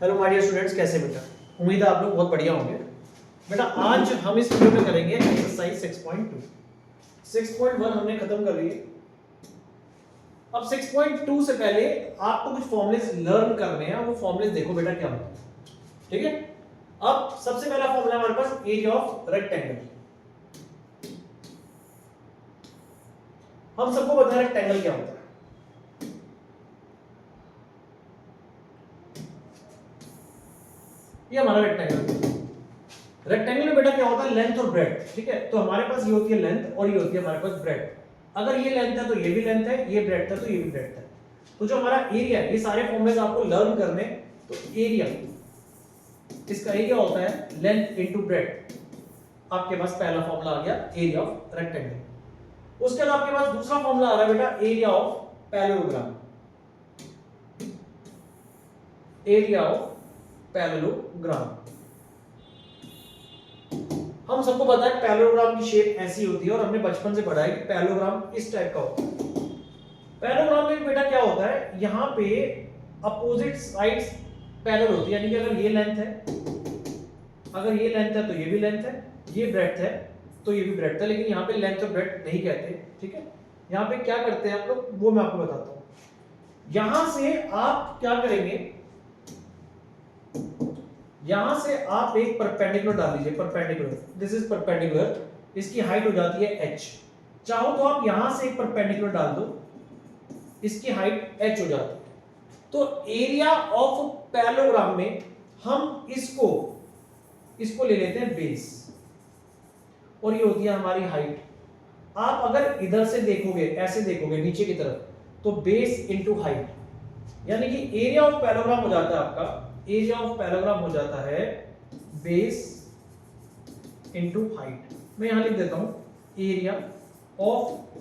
Hello my dear students, कैसे बेटा? उम्मीद है आप लोग बहुत बढ़िया होंगे। बेटा आज हम इस वीडियो में करेंगे एक्सरसाइज 6.2। 6.1 हमने खत्म कर लिए। अब 6.2 से पहले आपको कुछ फॉर्मूलेस लर्न करने हैं। वो फॉर्मूलेस देखो बेटा क्या होता है, ठीक है। अब सबसे पहला फॉर्मूला हमारे पास एरिया ऑफ रेक्टेंगल। हम सबको पता है रेक्टेंगल क्या होता है। ये हमारा रेक्टेंगल। रेक्टेंगल में बेटा क्या होता है? लेंथ और ब्रेड्थ, ठीक है। तो हमारे पास ये होती है लेंथ और ये होती है हमारे पास ब्रेड्थ। अगर ये लेंथ है तो ये भी लेंथ है, ये ब्रेड्थ है तो ये भी ब्रेड्थ है। तो जो हमारा एरिया है, ये सारे फॉर्मूलेस आपको लर्न करने। तो एरिया, इसका एरिया होता है लेंथ इनटू ब्रेड्थ। आपके पास पहला फॉर्मूला आ गया एरिया ऑफ रेक्टेंगल। उसके बाद आपके पास दूसरा फॉर्मूला आ रहा है बेटा area of parallelogram. Area of parallelogram. हम सबको पता है पैरेललोग्राम की शेप ऐसी होती है और हमने बचपन से पढ़ा है कि पैरेललोग्राम इस टाइप का होता है। पैरेललोग्राम में बेटा क्या होता है, यहां पे अपोजिट साइड्स पैरेलल होती है, यानी कि अगर ये लेंथ है, अगर ये लेंथ है तो ये भी लेंथ है, ये ब्रेड्थ है तो ये भी ब्रेड्थ है। लेकिन यहाँ पे लेंथ और ब्रेड्थ नहीं कहते, ठीक है। यहाँ पे क्या करते हैं आप लोग, वो मैं आपको बताता हूं। यहां से आप क्या करेंगे, यहां से आप एक परपेंडिकुलर डाल लीजिए। परपेंडिकुलर, दिस इज परपेंडिकुलर, इसकी हाइट हो जाती है h। चाहो तो आप यहां से एक परपेंडिकुलर डाल दो, इसकी हाइट h हो जाती है। तो एरिया ऑफ पैरेललोग्राम में हम इसको ले लेते हैं बेस, और ये होती है हमारी हाइट। आप अगर इधर से देखोगे, ऐसे देखोगे नीचे की तरफ, तो बेस इंटू हाइट, यानी कि एरिया ऑफ पैरेललोग्राम हो जाता है आपका, एरिया ऑफ पैरेललोग्राम हो जाता है बेस इंटू हाइट। मैं यहां लिख देता हूं एरिया ऑफ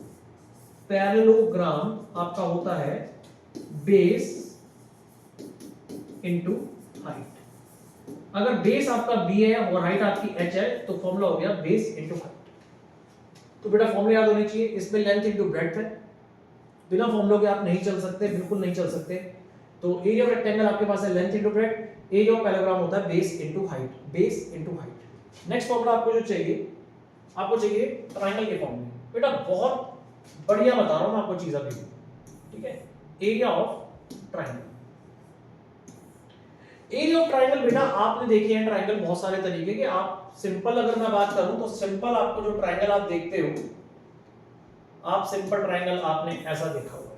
पैरेललोग्राम आपका होता है बेस इंटू हाइट। अगर बेस आपका b है और हाइट आपकी h है तो फॉर्मूला हो गया बेस इंटू हाइट। तो बेटा फॉर्मूला याद होनी चाहिए। इसमें लेंथ इंटू ब्रेड्थ है, बिना फॉर्मूलों के आप नहीं चल सकते, बिल्कुल नहीं चल सकते। तो एरिया ऑफ रेक्टेंगल आपके पास है length into breadth, area of parallelogram होता है base into height, base into height. Next formula आपको जो चाहिए, आपको चाहिए ट्रायंगल के फॉर्मूले। बेटा बहुत बढ़िया बता रहा हूं मैं आपको चीज अभी, ठीक है। Area of triangle, area of triangle बेटा आपने देखे हैं ट्रायंगल बहुत सारे तरीके के। आप सिंपल अगर मैं बात करूं तो सिंपल आपको जो ट्रायंगल आप देखते हो, आप सिंपल ट्रायंगल आपने ऐसा देखा होगा,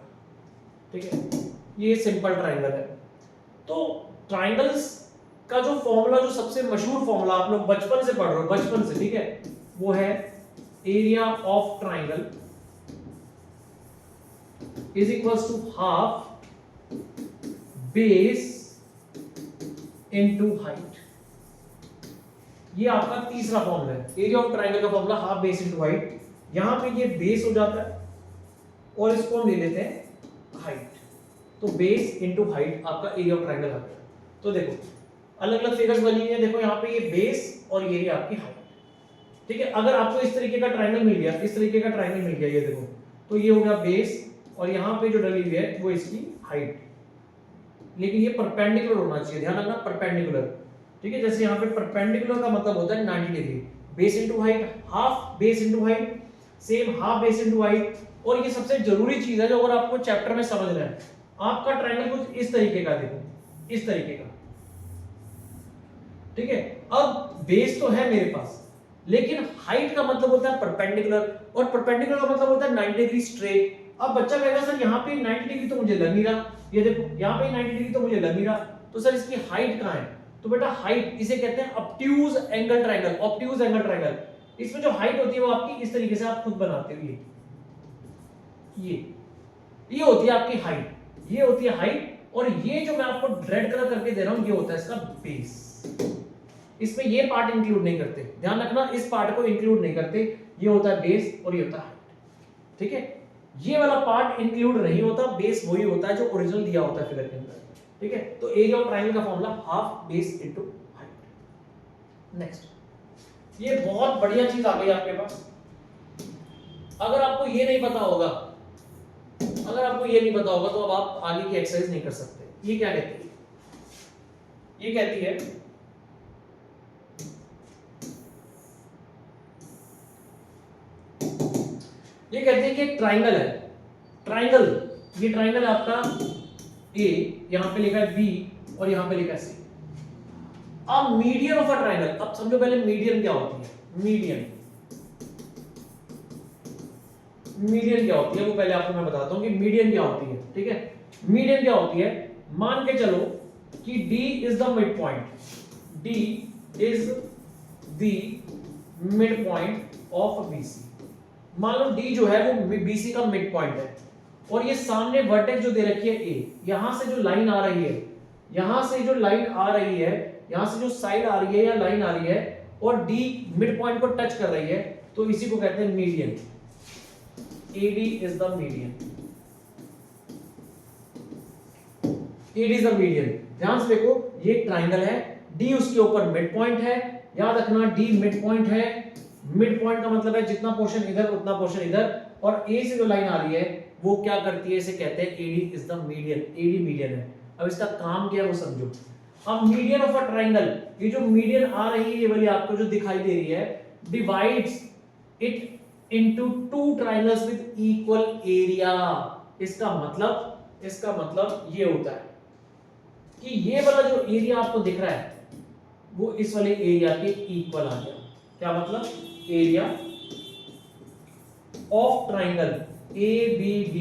ठीक है। ये सिंपल ट्रायंगल है। तो ट्रायंगल्स का जो फॉर्मूला, जो सबसे मशहूर फॉर्मूला आप लोग बचपन से पढ़ रहे हो, बचपन से, ठीक है, वो है area of triangle is equals to half base into height. ये आपका तीसरा फॉर्मूला है। एरिया ऑफ ट्रायंगल का formula half base into height. यहां पे ये बेस हो जाता है और इसको हम ले लेते हैं हाइट। तो बेस इनटू हाइट आपका एरिया ऑफ ट्रायंगल आ गया। तो देखो अलग अलग फिगर्स बनी हुई है, देखो यहाँ पे ये बेस और ये आपकी हाइट, ठीक है। अगर आपको इस तरीके का ट्रायंगल मिल गया, इस तरीके का ट्रायंगल मिल गया, ये देखो, तो ये हो गया बेस और यहाँ पे जो डली हुई है वो इसकी हाइट। लेकिन ये परपेंडिकुलर होना चाहिए, ध्यान रखना परपेंडिकुलर, ठीक है। जैसे यहाँ पे परपेंडिकुलर का मतलब होता है 90 degree. Base into height, half base into height, same half base into height. और ये सबसे जरूरी चीज है जो अगर आपको चैप्टर में समझना है, आपका ट्रायंगल कुछ इस तरीके का, देखो इस तरीके का, ठीक है। अब बेस तो है मेरे पास, लेकिन हाइट का मतलब होता है परपेंडिकुलर, और परपेंडिकुलर का मतलब होता है 90 डिग्री स्ट्रेट। अब बच्चा कहेगा सर यहाँ पे 90 डिग्री तो मुझे लग नहीं रहा, ये देखो यहाँ पे 90 डिग्री तो मुझे लग नहीं रहा, तो सर इसकी हाइट कहाँ है? तो बेटा हाइट इसे कहते हैं obtuse angle triangle. Obtuse angle triangle, इसमें जो हाइट होती है वो आपकी इस तरीके से आप खुद बनाते हो, ये होती है आपकी हाइट, ये होती है हाइट। और ये जो मैं आपको रेड कलर करके दे रहा हूं, ये होता है इसका बेस। इसमें ये पार्ट इंक्लूड नहीं करते, ध्यान रखना, इस पार्ट को इंक्लूड नहीं करते। ये होता है बेस और ये होता है हाइट, ठीक है। ये वाला पार्ट इंक्लूड नहीं होता, बेस वही होता है जो ओरिजिनल दिया होता है फिगर के अंदर, ठीक है। तो एरिया ऑफ ट्रायंगल का formula half base into height. Next, ये बहुत बढ़िया चीज आ गई आपके पास। अगर आपको ये नहीं पता होगा, अगर आपको ये नहीं पता होगा तो अब आप आगे की एक्सरसाइज नहीं कर सकते। ये क्या कहते हैं, ये कहती है कि एक ट्राइंगल है, ट्राइंगल, ये ट्राइंगल है आपका ए, यहां पे लिखा है बी और यहां पे लिखा है सी। अब मीडियन ऑफ अ ट्राइंगल, अब समझो पहले मीडियन क्या होती है। मीडियन क्या होती है वो पहले आपको मैं बताता हूं कि मीडियन क्या होती है। ठीक है, मीडियन क्या होती है, मान के चलो कि D is the mid point, D is the mid point of BC। मान लो D जो है वो BC का मिड पॉइंट है और ये सामने वर्टेक्स जो दे रखी है A, यहां से जो लाइन आ रही है, यहां से जो लाइन आ रही है, यहां से जो साइड आ रही है या लाइन आ रही है और D मिड पॉइंट को टच कर रही है, तो इसी को कहते हैं median. AD is the median, AD is the median। ध्यान से देखो, ये एक ट्राइंगल है, D उसके ऊपर मिड पॉइंट है, याद रखना D मिड पॉइंट है। मिड पॉइंट का मतलब है जितना पोर्शन इधर उतना पोर्शन इधर, और A से जो लाइन आ रही है वो क्या करती है, इसे कहते हैं AD is the median, AD median है। अब इसका काम क्या है वो समझो। अब मीडियन ऑफ अ ट्राइंगल, ये जो मीडियन आ रही है ये वाली आपको जो दिखाई दे रही है, divides it into two triangles with equal area। इसका मतलब ये होता है कि ये वाला जो एरिया आपको दिख रहा है वो इस वाले एरिया के इक्वल आ गया। क्या मतलब, एरिया ऑफ ट्राइंगल ABD,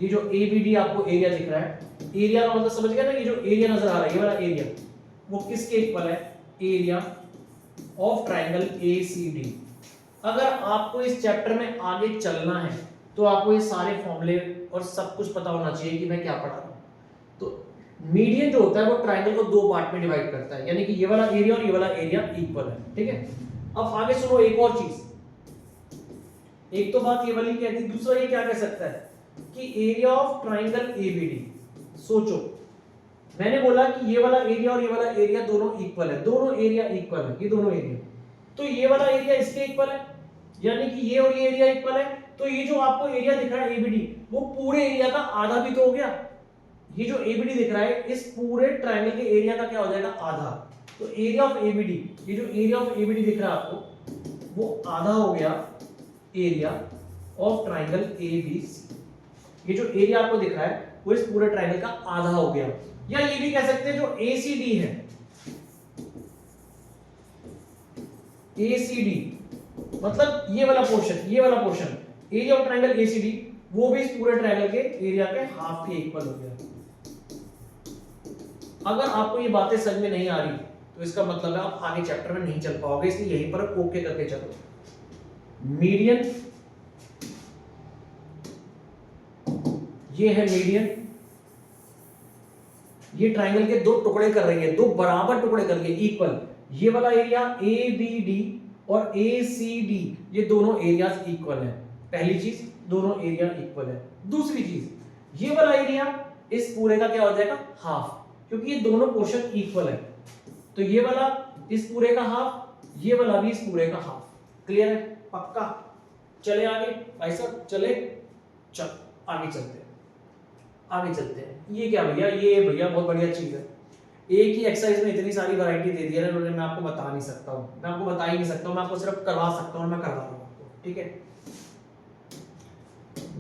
ये जो ABD आपको एरिया दिख रहा है, एरिया का मतलब समझ गया ना, ये जो एरिया नजर आ रहा है ये वाला एरिया वो किसके इक्वल है, एरिया ऑफ ट्राइंगल ACD। अगर आपको इस चैप्टर में आगे चलना है तो आपको ये सारे फॉर्मूले और सब कुछ पता होना चाहिए कि मैं क्या पढ़ा रहा हूं। तो मीडियन जो होता है वो ट्राइंगल को दो पार्ट में डिवाइड करता है, यानी कि ये वाला एरिया और ये वाला एरिया इक्वल है। ठीक है, अब आगे सुनो एक और चीज, एक तो बात ये वाली कहती है, दूसरा ये क्या कह सकता है कि एरिया ऑफ ट्राइंगल ABD। सोचो, मैंने बोला कि ये वाला एरिया और ये वाला एरिया दोनों इक्वल है, दोनों एरिया इक्वल है, ये दोनों एरिया, तो ये वाला एरिया इसके इक्वल है, यानी कि ये और ये एरिया इक्वल है, तो ये जो आपको एरिया दिख रहा है ABD वो पूरे एरिया का आधा भी तो हो गया। ये जो ABD दिख रहा है इस पूरे ट्रायंगल के एरिया का क्या हो जाएगा, आधा। तो एरिया ऑफ ABD, ये जो एरिया ऑफ ABD दिख रहा है आपको वो आधा हो गया एरिया ऑफ ट्रायंगल ABC। ये जो एरिया आपको दिख रहा है वो इस पूरे ट्रायंगल का आधा हो गया, या ये भी कह सकते हैं जो ACD है, ACD मतलब ये वाला portion area of triangle ACD वो भी इस पूरे ट्रायंगल के एरिया के हाफ के इक्वल हो गया। अगर आपको ये बातें समझ में नहीं आ रही तो इसका मतलब है आप आगे चैप्टर में नहीं चल पाओगे, इसलिए यहीं पर ओके करके चलो। मीडियन, ये है मीडियन, ये ट्रायंगल के दो टुकड़े कर रही है, दो बराबर टुकड़े कर रही है इक्वल। ये वाला एरिया ABD और ACD ये दोनों एरियाज इक्वल है, पहली चीज दोनों एरिया इक्वल है। दूसरी चीज ये वाला एरिया इस पूरे का क्या हो जाएगा, हाफ, क्योंकि ये दोनों पोर्शन इक्वल है, तो ये वाला इस पूरे का हाफ, ये वाला भी इस पूरे का हाफ। क्लियर है, पक्का। चले आगे भाई साहब, चले, चल आगे चलते हैं। ये क्या भैया, ये भैया बहुत बढ़िया चीज है। एक ही एक्सरसाइज में इतनी सारी वैरायटी दे दी है ना, मैं आपको बता नहीं सकता हूँ, मैं आपको सिर्फ करवा सकता हूँ, मैं करवा रहा हूँ आपको। ठीक है,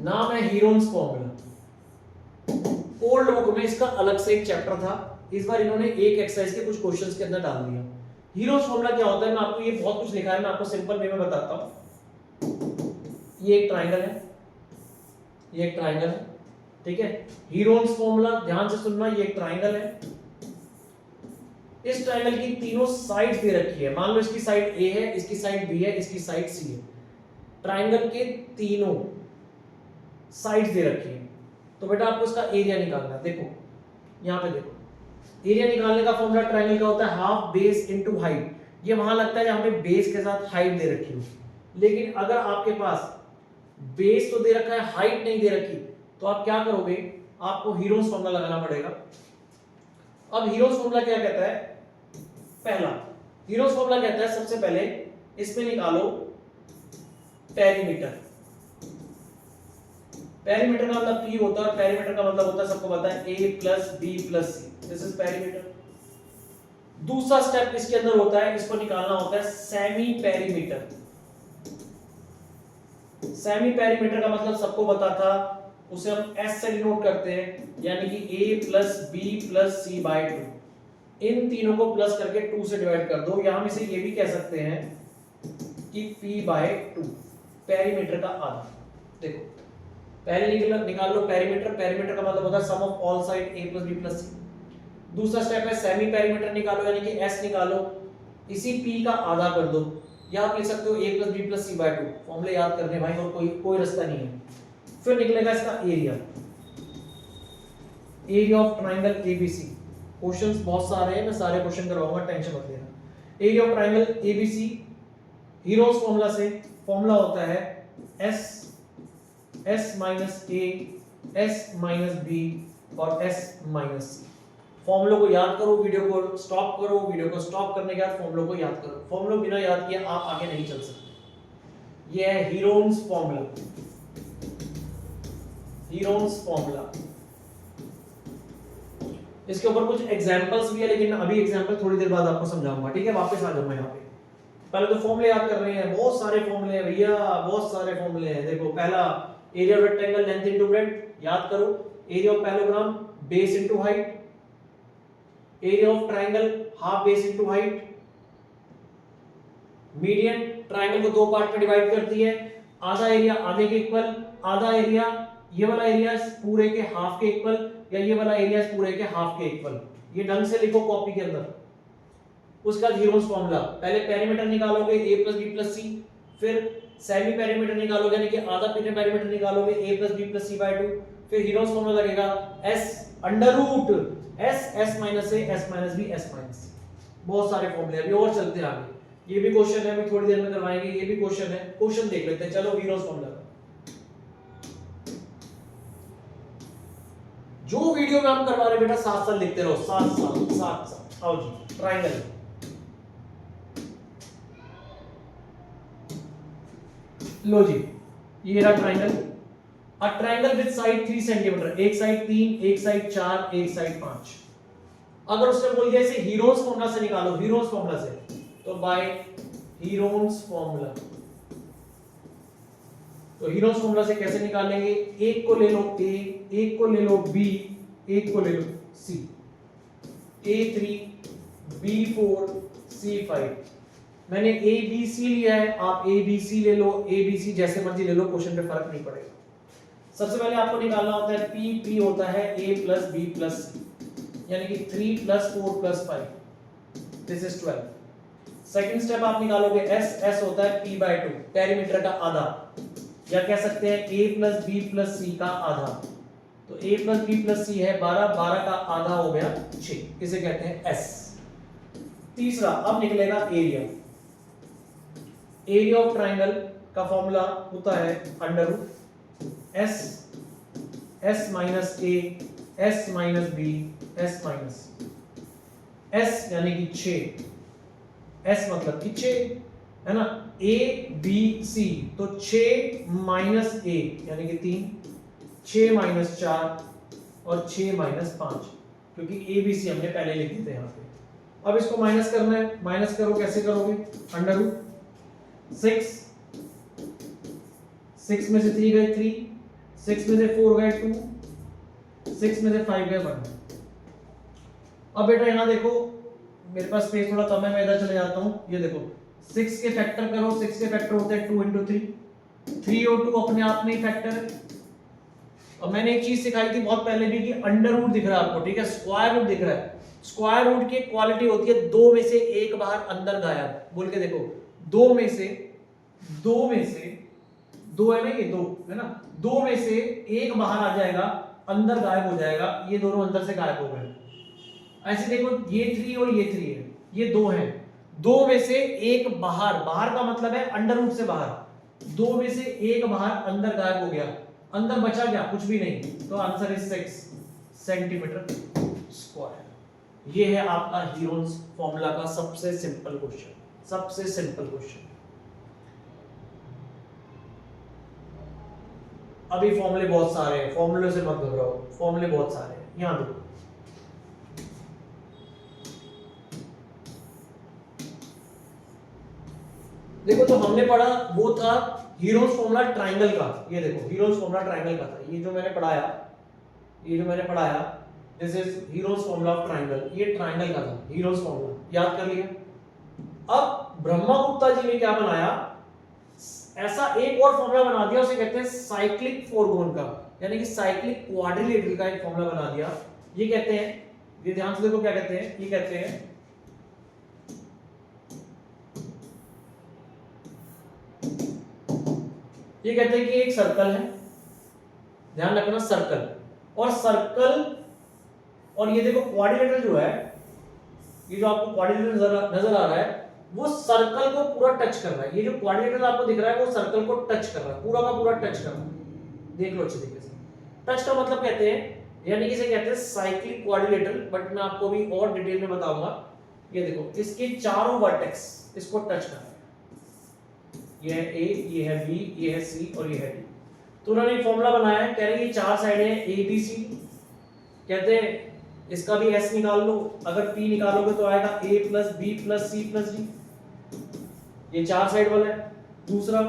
नाम है हीरोन्स फॉर्मूला। ओल्ड बुक में इसका अलग से एक चैप्टर था, इस बार इन्होंने एक एक्सरसाइज के कुछ क्वेश्चंस के अंदर डाल दिया। हीरोन्स फॉर्मूला क्या होता है, मैं आपको ये बहुत कुछ लिखा है, मैं आपको सिंपल वे में बताता हूँ। ये एक ट्रायंगल है, ठीक है। हीरोन्स फॉर्मूला ध्यान से सुनना, ये एक ट्रायंगल है, इस ट्रायंगल की तीनों साइड्स दे रखी है। मान लो इसकी साइड A है, इसकी साइड B है, इसकी साइड C है। ट्रायंगल के तीनों साइड्स दे रखी है, तो बेटा आपको इसका एरिया निकालना है। देखो यहां पे देखो, एरिया निकालने का फॉर्मूला ट्रायंगल का होता है हाफ बेस इनटू हाइट। ये वहां लगता है जहां पे बेस के साथ हाइट दे रखी हो, लेकिन अगर आपके पास बेस तो दे रखा है, हाइट नहीं दे रखी, तो आप क्या करोगे, आपको हीरोन्स फॉर्मूला लगाना पड़ेगा। अब हीरोन्स फॉर्मूला क्या कहता है, पहला हीरोन्स फॉर्मूला कहता है सबसे पहले इसमें निकालो पेरीमीटर। पेरीमीटर का मतलब P होता है, और पेरीमीटर का मतलब होता है, सबको पता है, A plus B plus C, this is perimeter. दूसरा स्टेप इसके अंदर होता है, इसको निकालना होता है सेमी पेरीमीटर। सेमी पेरीमीटर का मतलब सबको पता था, उसे हम एस से डिनोट करते हैं, यानी कि a plus B plus C by 2। इन तीनों को प्लस करके 2 से डिवाइड कर दो, या हम इसे ये भी कह सकते हैं कि p बाय 2, पेरीमीटर का आधा। देखो पहले निकाल लो पेरीमीटर। पेरीमीटर का मतलब होता है sum of all side a plus b plus c। दूसरा स्टेप है सेमी पेरीमीटर निकालो, यानी कि s निकालो, इसी p का आधा कर दो, या आप लिख सकते हो a plus b plus c by 2। फॉर्मूले याद करने भाई, और कोई रास्ता नहीं है। फिर निकलेगा इसका area, area of triangle ABC. Questions बहुत सारे हैं, मैं सारे क्वेश्चन करवाऊंगा, टेंशन मत लेना। Area of triangle ABC heroes formula से, फॉर्मूला होता है s minus a, s minus b और s माइनस c। फॉर्मूलों को याद करो, वीडियो को स्टॉप करो, वीडियो को स्टॉप करने के बाद फॉर्मूलों को याद करो। फॉर्मूलों बिना याद किए आप आगे नहीं चल सकते। ये है हीरोन्स फॉर्मूला, हीरोन्स फॉर्मूला। इसके ऊपर कुछ एग्जांपल्स भी है, लेकिन अभी एग्जांपल थोड़ी देर बाद आपको समझाऊंगा, ठीक है। वापस आ जाऊंगा यहाँ पे, पहले तो फॉर्मूले याद कर रहे हैं। बहुत सारे फॉर्मूले हैं भैया, बहुत सारे फॉर्मूले हैं। देखो पहला area of rectangle length into breadth, याद करो। Area of parallelogram base into height, area of triangle half base into height. Median triangle को दो पार्ट में डिवाइड करती है, आधा एरिया आधे के इक्वल, आधा एरिया ये वाला एरिया पूरे के हाफ के इक्वल, या ये वाला एरिया पूरे के हाफ के इक्वल। ये ढंग से लिखो कॉपी के अंदर। उसका हीरोन्स फॉर्मूला, पहले पेरीमीटर निकालोगे a plus b plus c, फिर सेमी पेरीमीटर निकालोगे, यानी कि आधा पेरीमीटर निकालोगे a plus b plus c by 2, फिर हीरोन्स फॉर्मूला लगेगा s under root s minus a s minus b s minus c। बहुत सारे फॉर्मूले अभी और चलते हैं आगे। ये भी क्वेश्चन है, अभी थोड़ी देर में करवाएंगे। ये भी क्वेश्चन है, क्वेश्चन देख लेते हैं। चलो हीरोन्स फॉर्मूला, जो वीडियो में हम करवा रहे बेटा साथ साथ लिखते रहो, साथ। आओ जी, ट्राइंगल। लो जी, ये रहा triangle. A triangle with side 3 centimetre, एक साइड 3, एक साइड 4, एक साइड 5। अगर उसने बोल दिया इसे हीरोन्स फॉर्मूला से निकालो, हीरोन्स फॉर्मूला से, तो बाय हीरोन्स फॉर्मूला। तो हीरोन्स फॉर्मूला से कैसे निकालेंगे? एक को ले लो a, एक को ले लो b, एक को ले लो c। a3 b4 c5। मैंने a b c लिया है, आप a b c ले लो, a b c जैसे मर्जी ले लो, क्वेश्चन पे फर्क नहीं पड़ेगा। सबसे पहले आपको निकालना होता है p होता है a plus b plus c, यानी कि 3 plus 4 plus 5, this is 12। Second step आप निकालोगे s होता है p बाय 2, पेरीमीटर का आधा, या कह सकते हैं a plus b plus c का आधा। तो a plus b plus c है 12, 12 का आधा हो गया 6, इसे कहते हैं s। तीसरा अब निकलेगा एरिया। एरिया ऑफ ट्राइंगल का फॉर्मूला होता है under root s minus a, s minus b, s minus s, यानी कि 6, s मतलब कि 6 है ना। a b c, तो 6 माइनस a यानी कि 3, 6 माइनस 4 और 6 माइनस 5, क्योंकि a b c हमने पहले लिखे थे यहाँ पे। अब इसको माइनस करना है, माइनस करो, कैसे करोगे? अंडर रूट 6 में से 3 गए 3, 6 में से 4 गए 2, 6 में से 5 गए 1। अब बेटा यहाँ देखो, मेरे पास स्पेस थोड़ा कम है, मैं इधर चले जाता हूँ। ये देखो 6 के फैक्टर करो, 6 के फैक्टर होते हैं 2 into 3, 3 और 2 अपने आप में ही फैक्टर है। और मैंने एक चीज सिखाई थी बहुत पहले भी कि अंडर रूट दिख रहा है आपको, ठीक है, स्क्वायर रूट दिख रहा है। स्क्वायर रूट की क्वालिटी होती है 2 में से 1 बाहर अंदर गायब। बोल के देखो, 2 में से 2 है ना, ये 2 है ना, 2 में से 1 बाहर आ जाएगा, अंदर गायब हो जाएगा, ये दोनों अंदर से गायब हो गए। ऐसे देखो ये 3 और ये 3 है, ये 2 है, 2 में से 1 बाहर, बाहर का मतलब है अंडर रूट से बाहर, 2 में से 1 बाहर अंदर गायब हो गया, अंदर बचा क्या? कुछ भी नहीं। तो आंसर इज 6 सेंटीमीटर स्क्वायर। ये है आपका हीरोन्स फॉर्मूला का सबसे सिंपल क्वेश्चन, सबसे सिंपल क्वेश्चन। अभी फॉर्मूले बहुत सारे हैं, फॉर्मूले से मत घबराओ, फॉर्मूले बहुत सारे हैं। यहां देखो देखो जो हमने पढ़ा वो था हीरोज फॉर्मूला ट्रायंगल का। ये देखो हीरोज फॉर्मूला ट्रायंगल का था, ये जो मैंने पढ़ाया this is heroes formula of triangle. ये ट्रायंगल का था हीरोज फॉर्मूला, याद कर लिया। अब ब्रह्मगुप्ता जी ने क्या बनाया, ऐसा एक और फॉर्मूला बना दिया, उसे कहते हैं साइक्लिक फोरगोन का, यानी कि साइक्लिक क्वाड्रिलेटरल का एक फॉर्मूला बना दिया। ये कहते हैं, ये ध्यान से देखो क्या कहते हैं, ये कहते हैं कि एक सर्कल है, ध्यान रखना सर्कल, और सर्कल और ये देखो क्वाड्रिलेटरल जो है, ये जो आपको क्वाड्रिलेटरल नजर आ रहा है वो सर्कल को पूरा टच कर रहा है। ये जो क्वाड्रिलेटरल आपको दिख रहा है वो सर्कल को टच कर रहा है, पूरा का पूरा टच कर रहा है। देख लो अच्छे तरीके से। टच का मतलब कहते हैं, यानी कि इसे कहते हैं साइक्लिक क्वाड्रिलेटरल, बट मैं आपको भी और डिटेल में बताऊंगा। ये देखो इसके चारों वर्टेक्स इसको टच कर रहे हैं, ये है ए, ये है बी, ये है सी और ये है डी। तो उन्होंने एक फॉर्मूला बनाया है, कह रहे हैं ये चार साइड है ए बी सी, कहते हैं इसका भी एस निकाल लो, अगर पी निकालोगे तो आएगा a plus B plus c plus d, ये चार साइड वाला है। दूसरा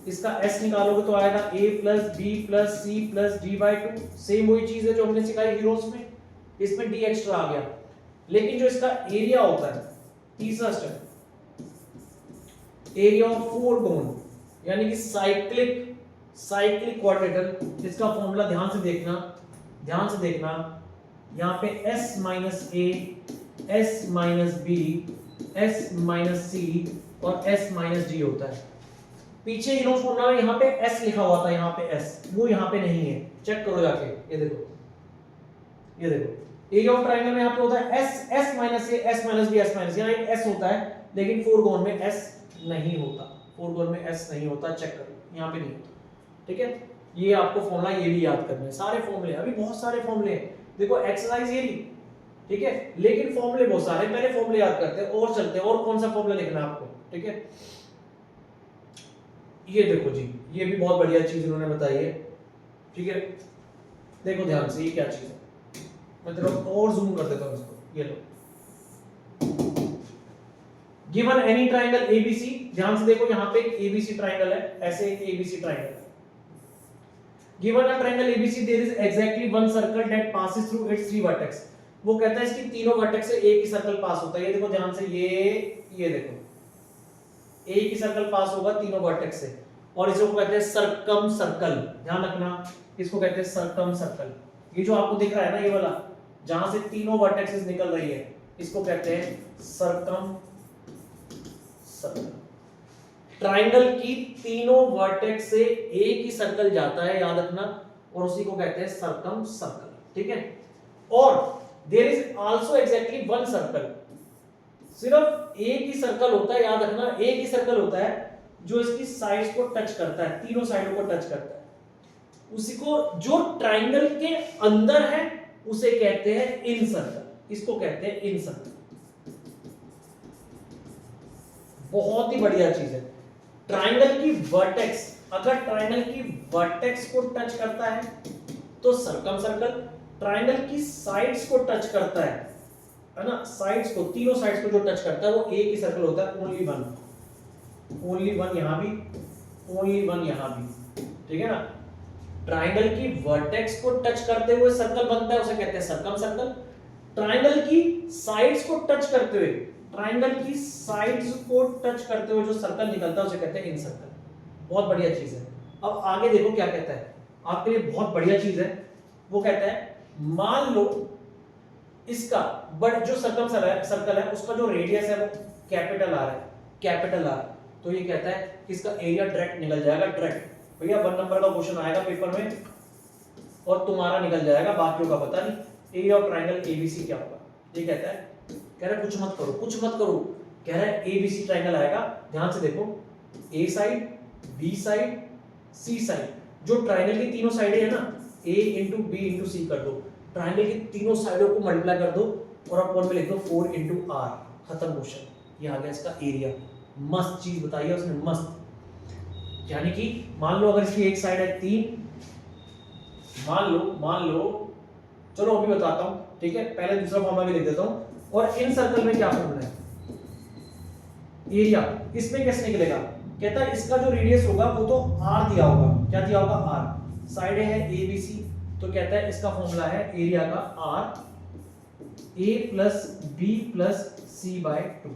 इसका एस निकालोगे तो आएगा a plus B plus c plus d by two, same वही चीज है जो हमने सिखाई हीरोज में, इसमें डी एक्स्ट्रा आ गया। लेकिन जो इसका एरिया होता है, तीसरा स्टेप, एरिया ऑफ फोरगोन, यानी कि साइक्लिक क्वाड्रिलेटरल, इसका फॉर्मूला ध्यान से देखना, यहाँ पे s माइनस ए, s minus B, s minus c और s माइनस डी होता है। पीछे हीरोज फॉर्मूला में यहाँ पे s लिखा हुआ था, यहाँ पे s, वो यहाँ पे नहीं है, चेक करो जाके। ये देखो एरिया ऑफ ट्रायंगल में यहाँ पे होता है s माइनस ए, s minus B, s minus, यहाँ एक s होता है, लेकिन फोरगोन में s नहीं होता, चेक करो यहाँ पे नहीं होता। ठीक है, ये आपको फॉर्मूला ये भी याद करना है, सारे फॉर्मूले, अभी बहुत सारे फॉर्मूले हैं। देखो एक्सरसाइज ये रही, ठीक है, लेकिन फॉर्मूले बहुत सारे, पहले फॉर्मूले याद करते हैं और चलते हैं। और कौन सा फॉर्मूला लिखना है आपको, ठीक है। ये देखो जी, ये भी बहुत बढ़िया चीज उन्होंने बताई है, ठीक है। देखो ध्यान से, ये क्या चीज है, मैं तेरे को और जूम कर देता हूं इसको। ये लो, गिवन एनी ट्रायंगल एबीसी, ध्यान से देखो यहाँ पे एक एबीसी ट्रायंगल है, ऐसे एक एबीसी ट्रायंगल है। Given a triangle ABC, there is exactly one circle that passes through its three vertex. वो कहता है इसकी तीनों वर्टेक्स से एक ही सर्कल पास होता है। ये देखो ध्यान से, ये देखो एक ही सर्कल पास होगा तीनों वर्टेक्स से, और इसको कहते हैं सर्कम सर्कल। ध्यान रखना, इसको कहते हैं सर्कम सर्कल। ये जो आपको दिख रहा है ना, ये वाला जहां से तीनों वर्टेक्सेस निकल रही है, इसको कहते हैं सर्कम सर्कल। ट्रायंगल की तीनों वर्टेक्स से एक ही सर्कल जाता है, याद रखना, और उसी को कहते हैं सर्कम सर्कल। ठीक है, और there is also exactly one circle, सिर्फ एक ही सर्कल होता है, याद रखना, एक ही सर्कल होता है जो इसकी साइड्स को टच करता है, तीनों साइडों को टच करता है। उसी को जो ट्रायंगल के अंदर है उसे कहते हैं इन सर्कल, इसको कहते हैं इन सर्कल। बहुत ही बढ़िया चीज है। ट्रायंगल की वर्टेक्स, अगर ट्रायंगल की वर्टेक्स को टच करता है तो सर्कम सर्कल, ट्रायंगल की साइड्स को टच करता है ना, साइड्स को, तीनों साइड्स को जो टच करता है वो एक ही सर्कल होता है, ओनली वन यहां भी, ओनली वन यहां भी। ठीक है ना, ट्रायंगल की वर्टेक्स को टच करते हुए सर्कल बनता है, उसे कहते हैं सर्कम सर्कल। ट्रायंगल की साइड्स को टच करते हुए, ट्रायंगल की साइड्स को टच करते हुए जो सर्कल निकलता है उसे कहते हैं इन सर्कल। बहुत बढ़िया चीज है। अब आगे देखो क्या कहता है, आपके लिए बहुत बढ़िया चीज है। वो कहता है मान लो इसका बट जो सर्कल है उसका जो रेडियस है वो कैपिटल आर है, कैपिटल आर, तो ये कहता है कि इसका एरिया डायरेक्ट निकल जाएगा, डायरेक्ट। भैया 1 नंबर का क्वेश्चन आएगा पेपर में और तुम्हारा निकल जाएगा, बाकियों का पता नहीं। एरिया ऑफ ट्रायंगल एबीसी क्या होगा, ये कहता है, कह रहा है कुछ मत करो, कह रहा है एबीसी ट्रायंगल आएगा। ध्यान से देखो, ए साइड, बी साइड, सी साइड, जो ट्रायंगल की तीनों साइडें है ना, ए इंटू बी इंटू सी कर दो, ट्रायंगल की तीनों साइडों को मल्टीप्लाई कर दो और अपॉन में लिख दो 4 इंटू आर, खत्म क्वेश्चन। ये आ गया इसका एरिया। मस्त चीज बताई है उसने, मस्त। यानी कि मान लो अगर इसकी एक साइड है 3, मान लो चलो अभी बताता हूं, ठीक है, पहले दूसरा फॉर्मूला भी लिख देता हूं। और इन सर्कल में क्या फॉर्मूला है, एरिया इसमें कैसे निकलेगा, कहता है इसका जो रेडियस होगा वो तो r दिया होगा, क्या दिया होगा r, साइड है ए बी सी, तो कहता है इसका फॉर्मूला है एरिया का r a plus B plus C by 2,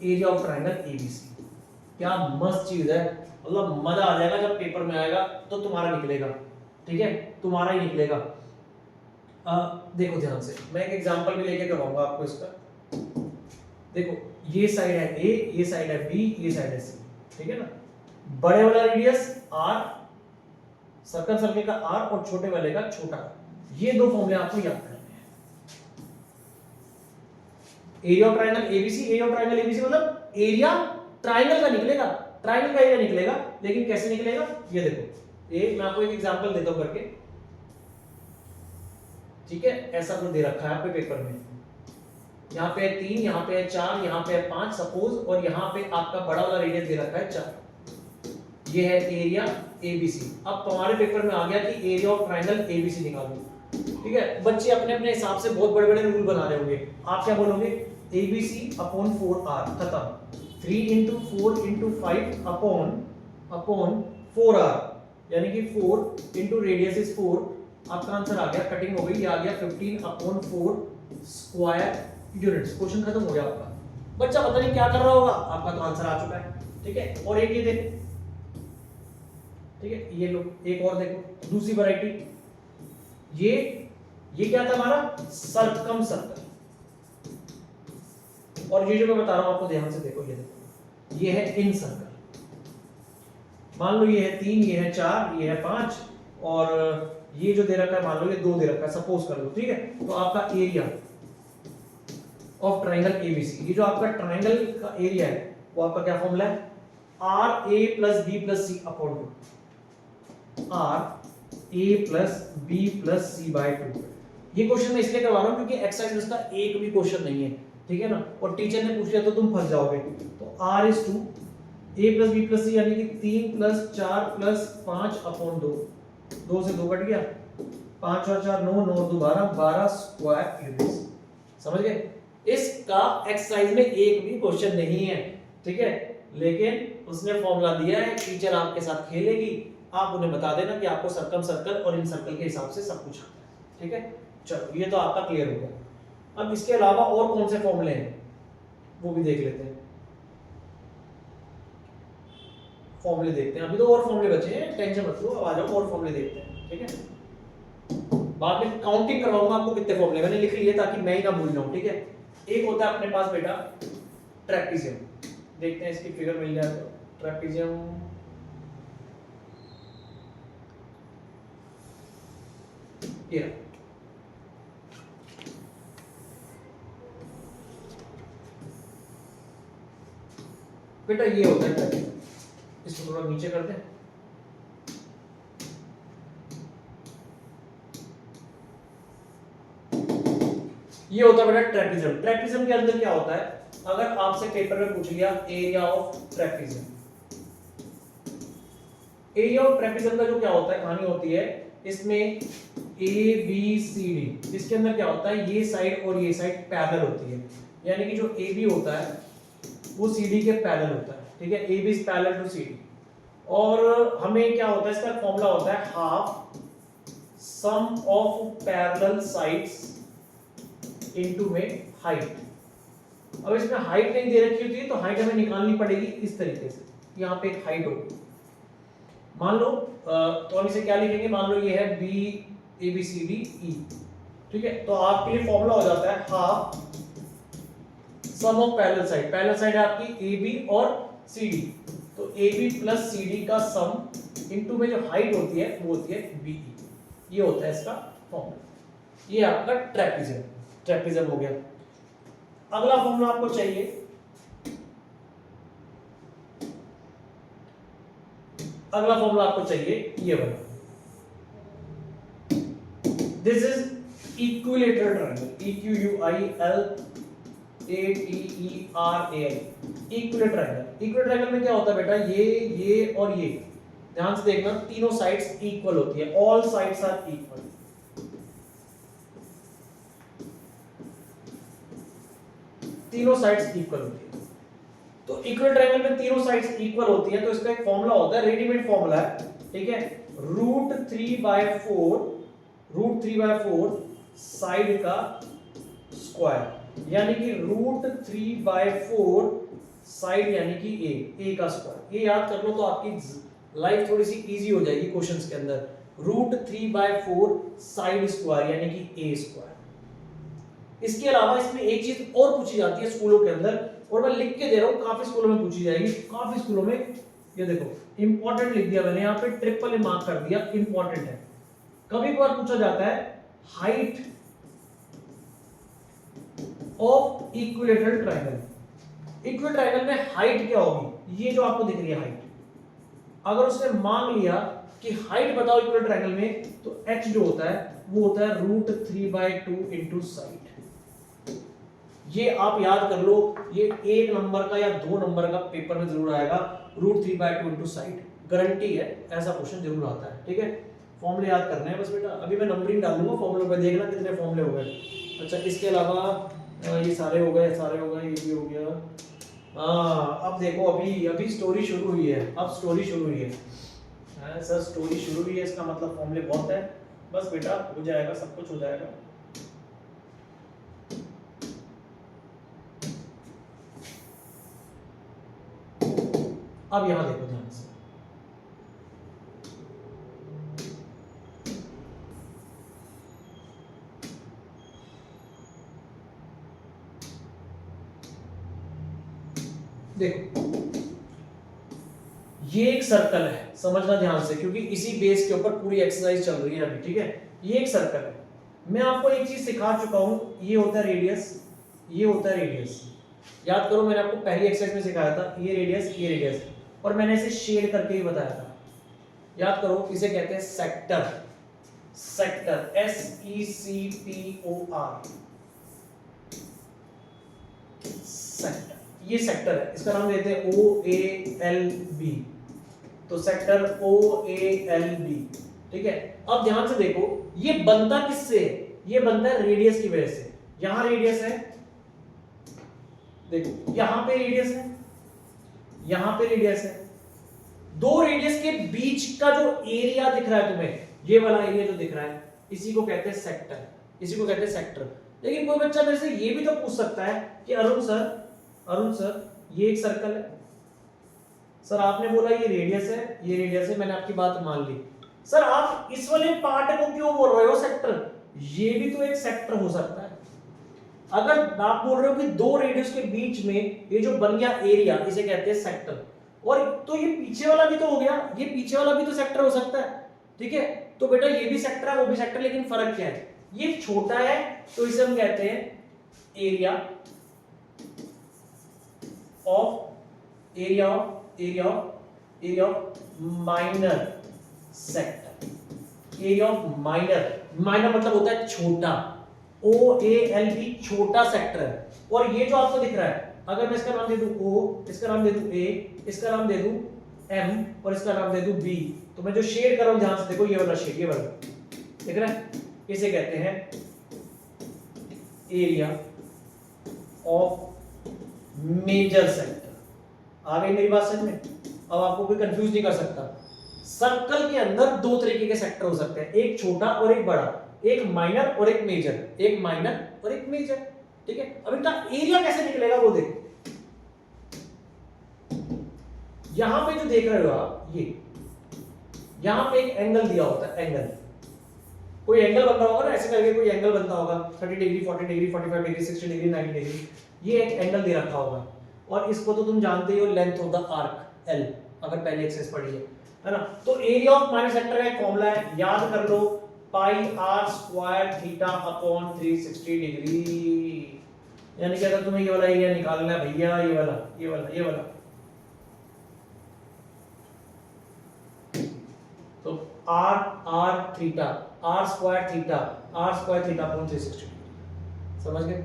area of triangle ABC. क्या मस्त चीज है, मतलब मजा आ जाएगा जब पेपर में आएगा तो तुम्हारा निकलेगा, ठीक है, तुम्हारा ही निकलेगा। देखो ध्यान से, मैं एक एग्जांपल भी लेके करवाऊंगा आपको इसका। देखो ये साइड है ए, ये साइड है बी, ये साइड है सी, ठीक है ना। बड़े वाला रेडियस r, सर्कल सर्कल का r, और छोटे वाले का छोटा, ये दो फॉर्मूले आपको याद करने हैं। Area of triangle ABC, area of triangle ABC मतलब एरिया ट्राइंगल का निकलेगा, ट्राइंगल का एरिया निकलेगा, लेकिन कैसे निकलेगा ये देखो, ये मैं आपको एक एग्जांपल देता हूं करके, ठीक है। ऐसा कुछ दे रखा है आपके पेपर में, यहाँ पे 3, यहाँ पे 4, यहाँ पे 5 सपोज, और यहाँ पे आपका बड़ा वाला रेडियस दे रखा है 4, ये है एरिया एबीसी। अब तुम्हारे पेपर में आ गया कि एरिया ऑफ ट्राइंगल एबीसी निकालो, ठीक है। बच्चे अपने अपने हिसाब से बहुत बड़े बड़े रूल बना रहे होंगे, आप क्या बोलोगे, एबीसी अपॉन 4r, खत्म। 3 into 4 into 5 अपॉन 4r, यानी कि 4 into रेडियस इज 4, आपका आंसर आ गया, कटिंग हो गई, ये आ गया 15 अपॉन 4 स्क्वायर यूनिट्स। क्वेश्चन खत्म हो गया आपका। बच्चा पता नहीं क्या कर रहा होगा, आपका तो आंसर आ चुका है, ठीक है। और एक ये देखो, ठीक है, ये लो एक और देखो, दूसरी वैरायटी, ये क्या था हमारा, सर्कम सर्कल, और ये जो मैं बता रहा हूं आपको ध्यान से देखो, ये देखो, ये है इन सर्कल। मान लो ये है 3, ये है 4, ये है 5, और ये जो दे रखा है मान लो ये 2 दे रखा है, सपोज कर लो, ठीक है। तो आपका एरिया ऑफ ट्राइंगल एबीसी, ये जो आपका ट्राइंगल का एरिया है वो आपका क्या फॉर्मूला है, R A plus B plus C upon 2, R A plus B plus C by 2। ये क्वेश्चन मैं इसलिए करवा रहा हूं क्योंकि एक्सरसाइज में इसका एक भी क्वेश्चन नहीं है, ठीक है ना, और टीचर ने पूछ लिया तो तुम फंस जाओगे। तो r is to a plus B plus c, यानी कि 3 प्लस 4 प्लस 5 अपॉन 2, 2 से 2 कट गया, 5 और 4 9, 9 2 12, 12 स्क्वायर यूनिट्स। समझ गए, इसका एक्सरसाइज में एक भी क्वेश्चन नहीं है, ठीक है, लेकिन उसने फॉर्मूला दिया है, टीचर आपके साथ खेलेगी, आप उन्हें बता देना कि आपको सर्कम सर्कल और इन सर्कल के हिसाब से सब कुछ आता है, ठीक है। चलो ये तो आपका क्लियर हो गया। अब इसके अलावा और कौन से फॉर्मूले हैं वो भी देख लेते हैं, फॉर्मूले देखते हैं। अभी तो और फॉर्मूले बचे हैं, टेंशन मत लो, अब आ जाओ और फॉर्मूले देखते हैं, ठीक है। बाद में काउंटिंग करवाऊंगा आपको कितने फॉर्मूले, मैंने लिख लिए ताकि मैं ही ना भूल जाऊं, ठीक है। एक होता है अपने पास बेटा ट्रेपेजियम, देखते हैं इसकी फिगर मिल जाए तो। ट्रेपेजियम ये बेटा, ये होता है ट्रेपेजियम, इसको थोड़ा नीचे कर दें, ये होता है बेटा ट्रेपेजियम। ट्रेपेजियम के अंदर क्या होता है, अगर आपसे पेपर में पूछ लिया area of trapezium, area of trapezium का जो क्या होता है, कहानी होती है इसमें ए बी सी डी, इसके अंदर क्या होता है, ये साइड और ये साइड पैरेलल होती है, यानी कि जो ए बी होता है वो सी डी के पैरेलल होता है, ठीक है, A B is parallel to C D. और हमें क्या होता है, इसका फॉर्मूला होता है half sum of parallel sides into में हाइट। अब इसमें हाइट नहीं दे रखी होती है तो हाइट हमें निकालनी पड़ेगी इस तरीके से, यहाँ पे एक हाइट होगी, मान लो तो हम इसे क्या लिखेंगे, मान लो ये है B A B C D E, ठीक है। तो आपके लिए फॉर्मूला हो जाता है half sum of parallel side, parallel side है आपकी ए बी और सी डी, तो A B plus C D का सम इनटू में जो हाइट होती है वो होती है बी ई, ये होता है इसका फॉर्मूला। ये आपका ट्रेपेजियम, ट्रेपेजियम हो गया। अगला फॉर्मूला आपको चाहिए, अगला फॉर्मूला आपको चाहिए ये वाला, this is equilateral triangle, E Q U I L A T E R A I, equilateral triangle. Equilateral triangle में क्या होता है बेटा, ये और ये, ध्यान से देखना, तीनों साइड्स इक्वल होती है, ऑल साइड्स आर इक्वल, तीनों साइड्स इक्वल होती है। तो इक्वल ट्रायंगल में तीनों साइड्स इक्वल होती हैं, तो इसका एक फॉर्मूला होता है, रेडीमेड फॉर्मूला है, ठीक है, √3/4 साइड का स्क्वायर, यानी कि √3/4 साइड यानी कि ए का स्क्वायर। ये याद कर लो तो आपकी लाइफ थोड़ी सी इजी हो जाएगी क्वेश्चंस के अंदर। √3/4 साइड स्क्वायर यानी कि ए स्क्वायर। इसके अलावा इसमें एक चीज और पूछी जाती है स्कूलों के अंदर, और मैं लिख के दे रहा हूं, काफी स्कूलों में पूछी जाएगी, काफी स्कूलों में। ये देखो इंपॉर्टेंट लिख दिया मैंने यहाँ पे, ट्रिपल मार्क कर दिया, इंपॉर्टेंट है। कभी कभार पूछा जाता है height of equilateral triangle. Equilateral triangle में हाइट क्या होगी, ये जो आपको दिख रही है हाइट, अगर उसने मांग लिया कि हाइट बताओ इक्विलेटरल ट्रायंगल में, तो h जो होता है वो होता है √3/2 इनटू साइड। ये आप याद कर लो, ये 1 नंबर का या 2 नंबर का पेपर में जरूर आएगा, √3/2 इनटू साइड, गारंटी है, ऐसा क्वेश्चन जरूर आता है, ठीक है। फॉर्मूले याद करने हैं बस बेटा, अभी मैं नंबरिंग डालूंगा फॉर्मूले पे, देखना कितने फॉर्मूले हो गए। अच्छा, इसके अलावा ये सारे हो गए, ये भी हो गया। अब देखो, अभी स्टोरी शुरू हुई है, अब स्टोरी शुरू हुई है सर, स्टोरी शुरू हुई है, इसका मतलब फॉर्मूले बहुत है। बस बेटा हो जाएगा, सब कुछ हो जाएगा। अब यहां देखो ध्यान से, देखो ये एक सर्कल है, समझना ध्यान से, क्योंकि इसी बेस के ऊपर पूरी एक्सरसाइज चल रही है अभी, ठीक है। ये एक सर्कल है, मैं आपको एक चीज सिखा चुका हूं, ये होता है रेडियस, ये होता है रेडियस। याद करो मैंने आपको पहली एक्सरसाइज में सिखाया था, ये रेडियस, ये रेडियस, और मैंने इसे शेड करके ही बताया था। याद करो, इसे कहते हैं सेक्टर, सेक्टर SECTOR, सेक्टर, ये सेक्टर है, इसका नाम देते हैं OALB, तो सेक्टर OALB, ठीक है। अब ध्यान से देखो, ये बनता किससे है, ये बनता है रेडियस की वजह से। यहां रेडियस है, देखो यहां पे रेडियस है, यहां पे रेडियस है, दो रेडियस के बीच का जो एरिया दिख रहा है तुम्हें, ये वाला एरिया जो दिख रहा है, इसी को कहते हैं सेक्टर, इसी को कहते हैं सेक्टर। लेकिन कोई बच्चा मेरे से ये भी तो पूछ सकता है कि अरुण सर ये एक सर्कल है, सर आपने बोला ये रेडियस है, ये रेडियस है, मैंने आपकी बात मान ली, सर आप इस वाले पार्ट को क्यों बोल रहे हो सेक्टर, ये भी तो एक सेक्टर हो सकता है। अगर आप बोल रहे हो कि दो रेडियस के बीच में ये जो बन गया एरिया, इसे कहते हैं सेक्टर, और तो ये पीछे वाला भी तो हो गया, ये पीछे वाला भी तो सेक्टर हो सकता है, ठीक है। तो बेटा ये भी सेक्टर है, वो भी सेक्टर, लेकिन फर्क क्या है, ये छोटा है तो इसे हम कहते हैं area of minor sector. Area of minor मतलब होता है छोटा, OALB छोटा सेक्टर है। और ये जो आपको दिख रहा है, अगर मैं इसका नाम दे दूं O, इसका नाम दे दूं A, इसका नाम दे दूं M और इसका नाम दे दूं B, तो मैं जो शेड कर रहा हूं ध्यान से देखो, ये वाला शेड, ये वाला दिख रहा है, इसे कहते हैं एरिया ऑफ मेजर सेक्टर। आ गई मेरी बात समझ में? अब आपको कोई कंफ्यूज नहीं कर सकता। सर्कल के अंदर दो तरीके के सेक्टर हो सकते हैं, एक छोटा और एक बड़ा, एक माइनर और एक मेजर, एक माइनर और एक मेजर, ठीक है। अब इनका एरिया कैसे निकलेगा वो देखो, यहां पे जो देख रहे हो आप, ये यहां पे एक एंगल दिया होता है, एंगल, कोई एंगल बन रहा होगा ना, ऐसे करके कोई एंगल बनता होगा, 30 degree, 40 degree, 45 degree, 60 degree, 90 degree, ये एक एंगल दे रखा होगा। और इसको तो तुम जानते ही हो, length of the arc L, अगर पहले एक्सरसाइज पढ़ी है ना। तो एरिया ऑफ माइनर सेक्टर का एक फॉर्मूला है, याद कर लो, पाई r square theta upon 360 degree. यानी कि अगर तुम्हें ये वाला एरिया निकालना है भैया, ये वाला, तो r theta, r square theta upon 360 degree, समझ गए?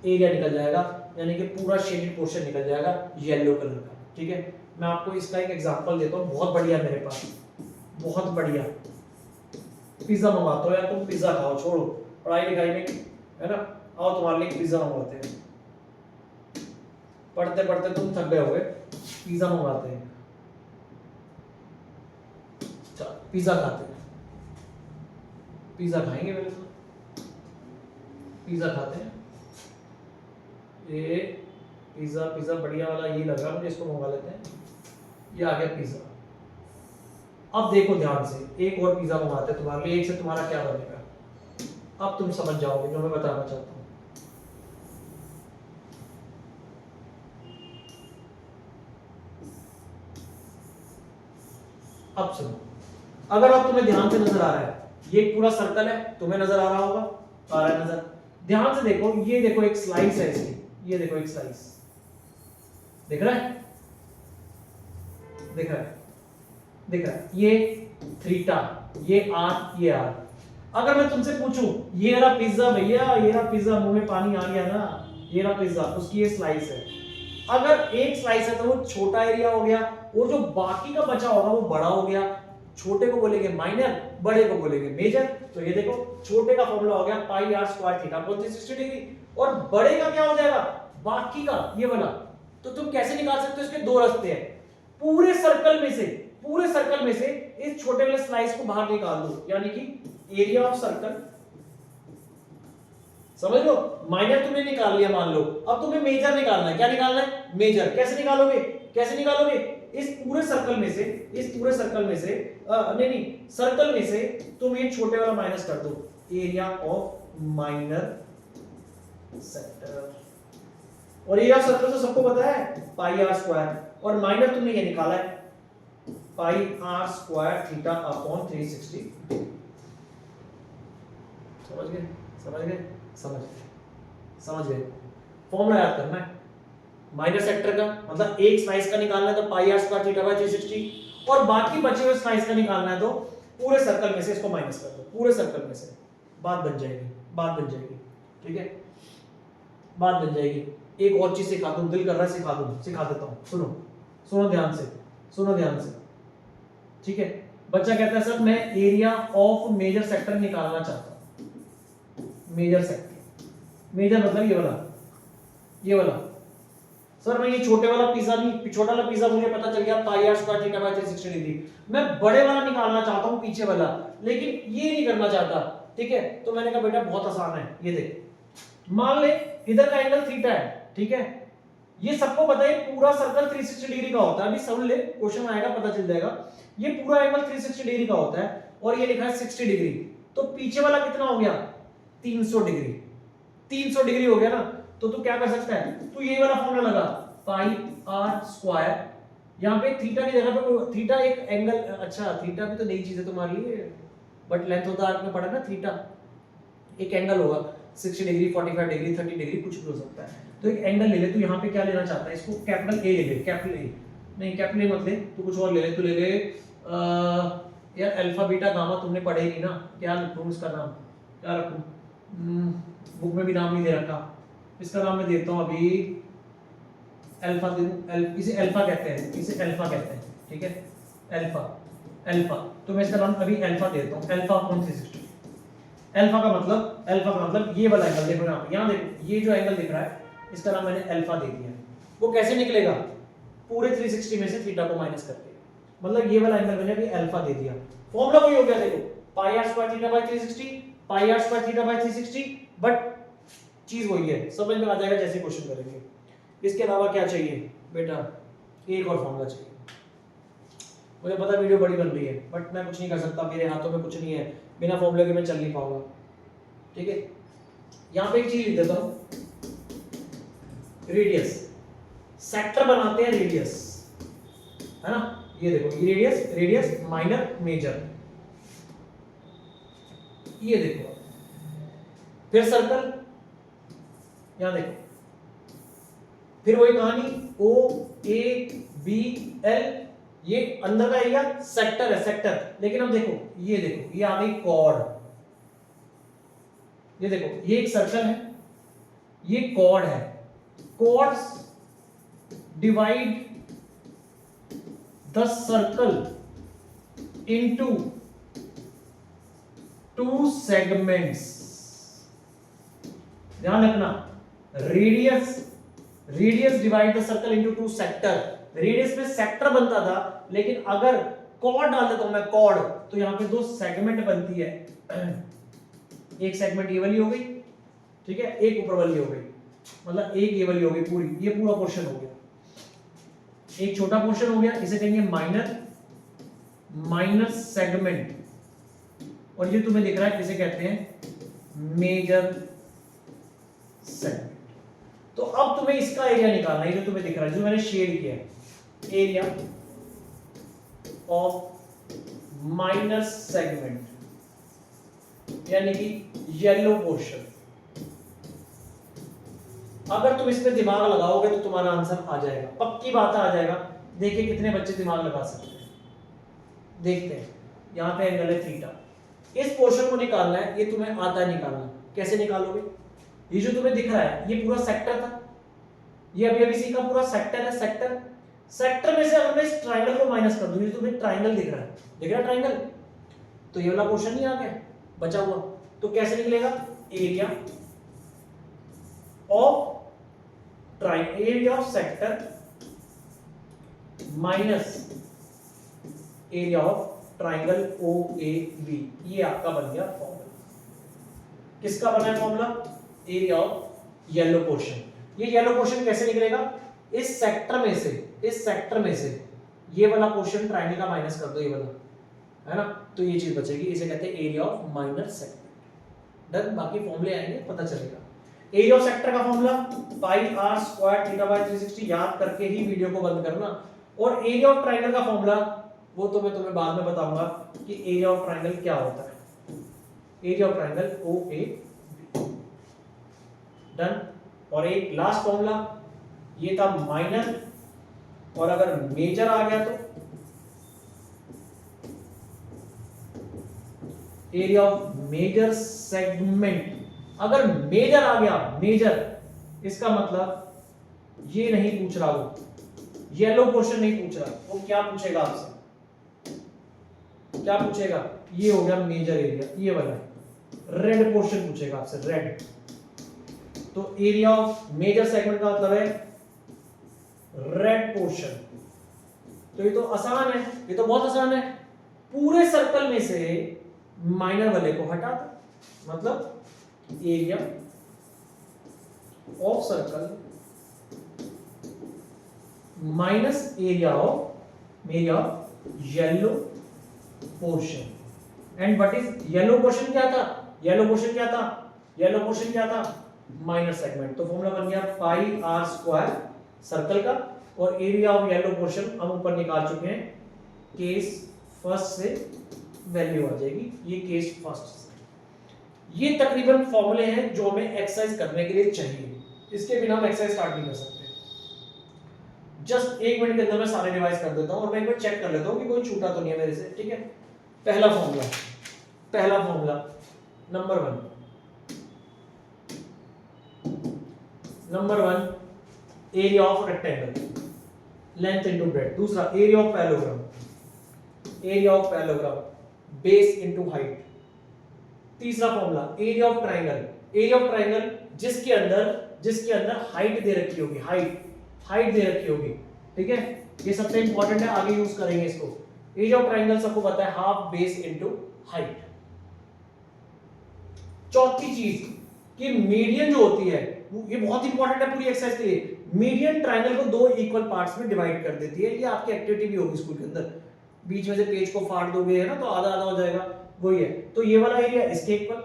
एरिया निकल जाएगा, यानी कि पूरा शेडेड पोर्शन निकल जाएगा येलो कलर का, ठीक है। मैं आपको इसका एक एग्जांपल देता हूँ, बहुत बढ़िया, मेरे पास बहुत बढ़िया। पिज्जा मंगाता हो यार, तुम पिज्जा खाओ, छोड़ो पढ़ाई लिखाई में, है ना, आओ तुम्हारे लिए पिज्जा मंगवाते हैं। पढ़ते पढ़ते तुम थक गए होगे, पिज्जा मंगवाते हैं। चल पिज्जा खाते हैं, पिज्जा खाएंगे पहले तो, पिज्जा खाते हैं। ये पिज्जा पिज्जा बढ़िया वाला ये लगा मुझे, इसको मंगवा लेते हैं। ये आ गया पिज्जा। अब देखो ध्यान से, एक और पिज्जा मंगाते हैं तुम्हारे लिए, एक से तुम्हारा क्या बनेगा, अब तुम समझ जाओगे जो मैं बताना चाहता हूँ। अब सुनो, अगर अब तुम्हें ध्यान से नजर आ रहा है, ये पूरा सर्कल है, तुम्हें नजर आ रहा होगा, आ रहा है नजर, ध्यान से देखो, ये देखो एक स्लाइस है इसकी, ये देखो एक स्लाइस दिख रहा है, दिख रहा है, दिख रहा है, ये थीटा, ये आर, ये आर। अगर मैं तुमसे पूछूं ये रहा पिज्जा भैया, ये रहा पिज्जा, मुंह में पानी आ गया ना, ये रहा पिज्जा, उसकी ये स्लाइस है। अगर एक स्लाइस है तो वो छोटा एरिया हो गया, और जो बाकी का बचा होगा वो बड़ा हो गया। छोटे को बोलेंगे माइनर, बड़े को बोलेंगे मेजर। तो ये देखो छोटे का फॉर्मूला हो गया pi r square theta upon 360 degree, और बड़े का क्या हो जाएगा, बाकी का ये वाला। तो तुम कैसे निकाल सकते हो, इसके दो रास्ते हैं, पूरे सर्कल में से, पूरे सर्कल में से इस छोटे वाले स्लाइस को बाहर निकाल दो, यानी कि एरिया ऑफ सर्कल, समझ लो। माइनर तुमने निकाल लिया मान लो, अब तुम्हें मेजर निकालना है। क्या निकालना है, मेजर। कैसे निकालोगे, कैसे निकालोगे, इस पूरे सर्कल में से, इस पूरे सर्कल में से नहीं सर्कल में से तुम ये छोटे वाला माइनस कर दो, एरिया ऑफ माइनर सेक्टर। और एरिया ऑफ सर्कल तो सबको पता है पाई आर स्क्वायर, और माइनर तुमने ये निकाला है पाई आर स्क्वायर थीटा अपॉन 360। समझ गए, समझ गए, समझ गए, समझ गए। फॉर्मूला याद करना है माइनर सेक्टर का, मतलब एक स्लाइस का निकालना है तो पाई आर स्क्वायर थीटा बाय 360, और बाकी बचे हुए स्लाइस का निकालना है तो पूरे सर्कल में से इसको माइनस कर दो, पूरे सर्कल में से। बात बन जाएगी, बात बन जाएगी, ठीक है, बात बन जाएगी। एक और चीज सिखा दूं, दिल कर रहा है सिखा दूं, सिखा देता हूं, सुनो, सुनो ध्यान से, सुनो ध्यान से, ठीक है। बच्चा कहता है सर मैं एरिया ऑफ मेजर सेक्टर निकालना चाहता हूं। मेजर सेक्टर, मेजर मतलब ये वाला, ये वाला। सर मैं ये छोटे वाला पिज्जा नहीं, छोटा वाला पिज्जा मुझे पता चल गया pi r square theta by 360 degree, मैं बड़े वाला निकालना चाहता हूं, पीछे वाला, लेकिन ये नहीं करना चाहता, ठीक है। तो मैंने कहा बेटा बहुत आसान है, ये देख, मान ले इधर का एंगल थीटा है, ठीक है, ये सबको पता है पूरा सर्कल 360 डिग्री का होता है। अभी समझ ले, क्वेश्चन आएगा पता चल जाएगा। ये पूरा एंगल 360 डिग्री का होता है, और ये लिखा है 60 डिग्री, तो पीछे वाला कितना हो गया, 300 डिग्री, 300 डिग्री हो गया ना। तो तू क्या कर सकता है, तू ये वाला फॉर्मूला लगा, पाई आर स्क्वायर, यहाँ पे थीटा की जगह पे थीटा एक एंगल, अच्छा थीटा भी तो नई चीज है तुम्हारे लिए, but length of the arc में पढ़ा ना, थीटा एक एंगल होगा 60 डिग्री, 45 डिग्री, 30 डिग्री, कुछ भी हो सकता है। तो एक एंगल ले ले, तू यहाँ पे क्या लेना चाहता है, इसको कैपिटल ए ले ले, कैपिटल ए नहीं, कैपिटल ए मत ले, तू कुछ और ले ले, तू ले ले यार अल्फा बीटा गामा तुमने पढ़े ही नहीं ना, क्या रखूं इसका नाम, क्या रखूं, बुक में भी नाम नहीं दे रखा, इसका नाम मैं देता हूं अभी अल्फा दे दूं, इसे अल्फा कहते हैं, इसे अल्फा कहते हैं, ठीक है, अल्फा, अल्फा। तो मैं इसका नाम अभी अल्फा देता हूं, अल्फा अपॉन 360। अल्फा का मतलब, अल्फा का मतलब ये वाला एंगल देखो यहाँ पे, यहाँ देखो ये जो एंगल दिख रहा है इसका नाम मैंने अल्फा दे दिया है। वो कैसे निकलेगा, पूरे 360 में से थीटा को माइनस करके, मतलब ये वाला एंगल मैंने अभी अल्फा दे दिया। फॉर्मूला वही हो गया, देखो pi r square theta by 360, pi r square theta by 360, but चीज वही है, समझ में आ जाएगा जैसे क्वेश्चन करेंगे। इसके अलावा क्या चाहिए बेटा, एक और फॉर्मूला चाहिए। मुझे पता वीडियो बड़ी बन रही है, बट मैं कुछ नहीं कर सकता, मेरे हाथों में कुछ नहीं है, बिना फॉर्मूले के मैं चल नहीं पाऊंगा, ठीक है। यहां पे एक चीज लिख देता हूं, रेडियस, सेक्टर बनाते हैं रेडियस, है ना, ये देखो ये रेडियस, रेडियस माइनर मेजर, ये देखो, फिर सर्कल, यहां देखो, फिर वही कहानी ओ ए बी एल, ये अंदर का एरिया सेक्टर है, सेक्टर। लेकिन अब देखो ये आ गई कॉर्ड, ये देखो ये एक सर्कल है, ये कॉर्ड है, chords divide the circle into 2 segments. ध्यान रखना, radius radius divide the circle into two sector. Radius में सेक्टर बनता था, लेकिन अगर कॉर्ड डाल देता हूं मैं कॉर्ड, तो यहाँ पे दो सेगमेंट बनती है। एक सेगमेंट ये वाली हो गई, ठीक है, एक ऊपर वाली हो गई, मतलब एक ये वाली हो गई पूरी, ये पूरा पोर्शन हो गया। एक छोटा पोर्शन हो गया, इसे कहेंगे माइनर सेगमेंट, और ये तुम्हें दिख रहा है, इसे कहते हैं मेजर सेगमेंट। तो अब तुम्हें इसका एरिया निकालना है, जो तुम्हें दिख रहा है, जो मैंने शेड किया है, एरिया ऑफ माइनर सेगमेंट, यानी कि येलो पोर्शन। अगर तुम इसमें दिमाग लगाओगे तो तुम्हारा आंसर आ जाएगा, पक्की बात आ जाएगा। देखिए कितने बच्चे दिमाग लगा सकते हैं, देखते हैं। यहां पे एंगल है थीटा, इस पोर्शन को निकालना है, ये तुम्हें आता है निकालना। कैसे निकालोगे? ये जो तुम्हें दिख रहा है, ये पूरा सेक्टर था, ये अभी अभी सीखा, पूरा सेक्टर है। सेक्टर में से अगर मैं इस ट्राइंगल को माइनस कर दूं, ये तुम्हें ट्राइंगल दिख रहा है, दिख रहा है ट्राइंगल, तो ये वाला पोर्शन नहीं आ गया बचा हुआ, तो कैसे निकलेगा? Area of sector minus area of triangle OAB, ये आपका बन गया फॉर्मूला। किसका बना है formula? Area of yellow portion. ये येलो पोर्शन कैसे निकलेगा? इस सेक्टर में से ये वाला पोर्शन ट्राइंगल का माइनस कर दो, ये वाला, है ना, तो ये चीज बचेगी, इसे कहते हैं area of minor segment. Done. बाकी फॉर्मूले आएंगे, पता चलेगा। एरिया ऑफ सेक्टर का formula pi r square theta by 360, याद करके ही वीडियो को बंद करना। और एरिया ऑफ ट्राइंगल का फॉर्मूला वो तो मैं तुम्हें बाद में बताऊंगा कि एरिया ऑफ ट्राइंगल क्या होता है। Area of triangle OAB। Done. और एक लास्ट फॉर्मूला, ये था माइनर, और अगर मेजर आ गया तो एरिया ऑफ मेजर सेगमेंट। अगर मेजर आ गया, मेजर, इसका मतलब ये नहीं पूछ रहा, वो येलो पोर्शन नहीं पूछ रहा, वो क्या पूछेगा आपसे? क्या पूछेगा? ये हो गया मेजर एरिया, ये वाला रेड पोर्शन पूछेगा आपसे, रेड। तो एरिया ऑफ मेजर सेगमेंट का मतलब है रेड पोर्शन। तो ये तो आसान है, ये तो बहुत आसान है। पूरे सर्कल में से माइनर वाले को हटा दो, मतलब area of circle minus area of yellow portion. And what is yellow portion? क्या था? येलो पोर्शन क्या था? Minor segment. तो फॉर्मूला बन गया पाई r स्क्वायर सर्कल का, और एरिया ऑफ येलो पोर्शन हम ऊपर निकाल चुके हैं, केस फर्स्ट से वैल्यू आ जाएगी, ये केस फर्स्ट से। ये तकरीबन फॉर्मूले हैं जो हमें एक्सरसाइज करने के लिए चाहिए, इसके बिना हम एक्सरसाइज स्टार्ट नहीं कर सकते। जस्ट 1 मिनट के अंदर मैं सारे रिवाइज कर देता हूं, और मैं एक बार चेक कर लेता हूं कि कोई छूटा तो नहीं है मेरे से, ठीक है। पहला formula number one area of rectangle, length into breadth. दूसरा area of parallelogram, base into height. तीसरा फॉर्मूला एरिया ऑफ ट्राइंगल जिसके अंदर हाइट दे रखी होगी, हाइट दे रखी होगी, ठीक है। ये सबसे इंपॉर्टेंट है, आगे यूज करेंगे इसको। एरिया ऑफ ट्राइंगल सबको पता है, हाफ बेस इनटू हाइट। चौथी चीज कि मीडियन जो होती है, ये बहुत इंपॉर्टेंट है पूरी एक्सरसाइज के लिए। मीडियन ट्राइंगल को दो इक्वल पार्ट्स में डिवाइड कर देती है। ये आपकी एक्टिविटी भी होगी स्कूल के अंदर, बीच में से पेज को फाड़ दोगे, है ना, तो आधा आधा हो जाएगा, वही है। तो ये वाला एरिया इसके इक्वल,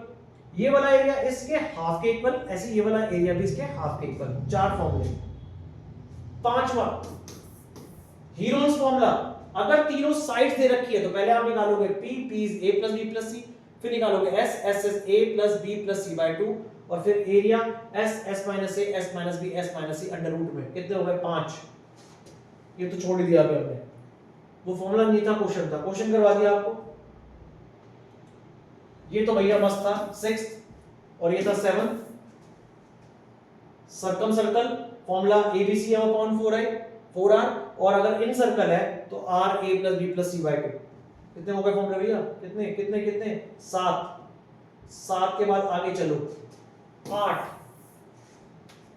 ये वाला एरिया इसके हाफ के इक्वल, ऐसे ये वाला एरिया भी इसके हाफ के इक्वल। 4 फॉर्मूले। पांचवा हीरोज फॉर्मूला, अगर तीनों साइड्स दे रखी है तो पहले आप निकालोगे P is A plus B plus C, फिर निकालोगे S is A plus B plus C by 2, और फिर area S minus A S minus B S minus C under root में। कितने हो गए? 5। ये तो छोड़ ही दिया अभी हमने, वो फॉर्मूला नहीं था, क्वेश्चन था, क्वेश्चन करवा दिया आपको। ये तो भैया मस्त था 6, और ये था 7। सर्कम सर्कल फॉर्मूला ABC है अपॉन 4R, और अगर इन सर्कल है तो RA plus B plus C by 2। कितने हो गए फॉर्मूले भैया? कितने 7 के बाद आगे चलो 8,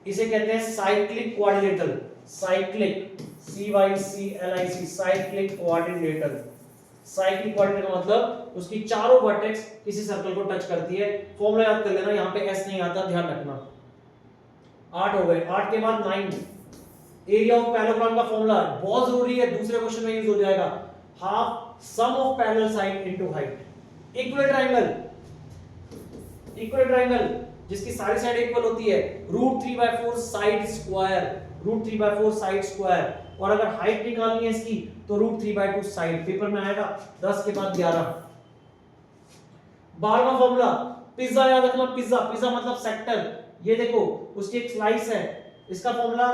इसे कहते हैं cyclic quadrilateral, cyclic CYCLIC, cyclic quadrilateral. Cyclic quadrilateral का मतलब उसकी चारों वर्टेक्स किसी सर्कल को टच करती है। फॉर्मूला याद कर लेना, यहाँ पे S नहीं आता, ध्यान रखना। 8 हो गए, 8 के बाद 9 एरिया ऑफ पैरेललोग्राम का फॉर्मूला बहुत जरूरी है, दूसरे क्वेश्चन में यूज हो जाएगा। Half sum of parallel side into height. Equal triangle, equal triangle जिसकी सारी साइड इक्वल होती है, √3/4 साइड स्क्वायर, √3/4 साइड स्क्वायर। और अगर हाइट निकालनी है इसकी तो √3/2 साइड। पेपर में आएगा 10 के बाद 11। 12वां फॉर्मूला पिज्जा याद रखना, पिज्जा, पिज्जा मतलब सेक्टर। ये देखो उसकी एक स्लाइस है, इसका फॉर्मूला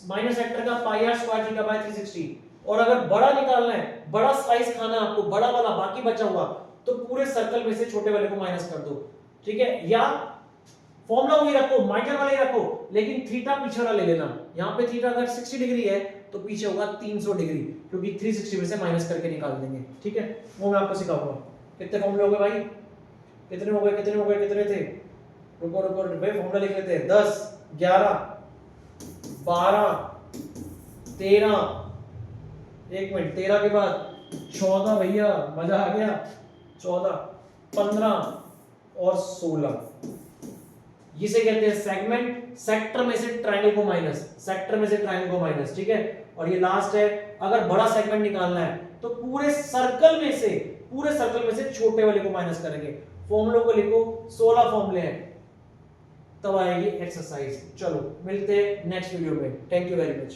माइनस सेक्टर का πr²θ/360। और अगर बड़ा निकालना है, बड़ा स्लाइस खाना है आपको, बड़ा वाला बाकी बचा हुआ, तो पूरे सर्कल में से छोटे वाले को माइनस कर दो, ठीक है। या फॉर्मूला वही रखो, माइनर वाला ही रखो, लेकिन थीटा पीछे वाला ले लेना। यहाँ पे थीटा अगर 60 डिग्री है तो पीछे होगा 300 डिग्री, क्योंकि 360 में से माइनस करके निकाल देंगे, ठीक है। वो मैं आपको सिखाऊंगा। कितने फॉर्मूले हो गए भाई, कितने हो गए, कितने हो गए, कितने थे? रुको रुको भाई, फॉर्मूला लिख लेते हैं। 10, 11, 12, 13, एक मिनट, 13 के बाद 14 भैया, मजा आ गया। 14, 15 और 16। जिसे कहते हैं सेगमेंट, सेक्टर में से ट्रायंगल को माइनस, सेक्टर में से ट्रायंगल को माइनस, ठीक है। और ये लास्ट है, अगर बड़ा सेगमेंट निकालना है तो पूरे सर्कल में से, पूरे सर्कल में से छोटे वाले को माइनस करेंगे। फॉर्मूलों को लिखो, 16 फॉर्मूले हैं, तब आएगी एक्सरसाइज। चलो मिलते हैं नेक्स्ट वीडियो में। Thank you very much.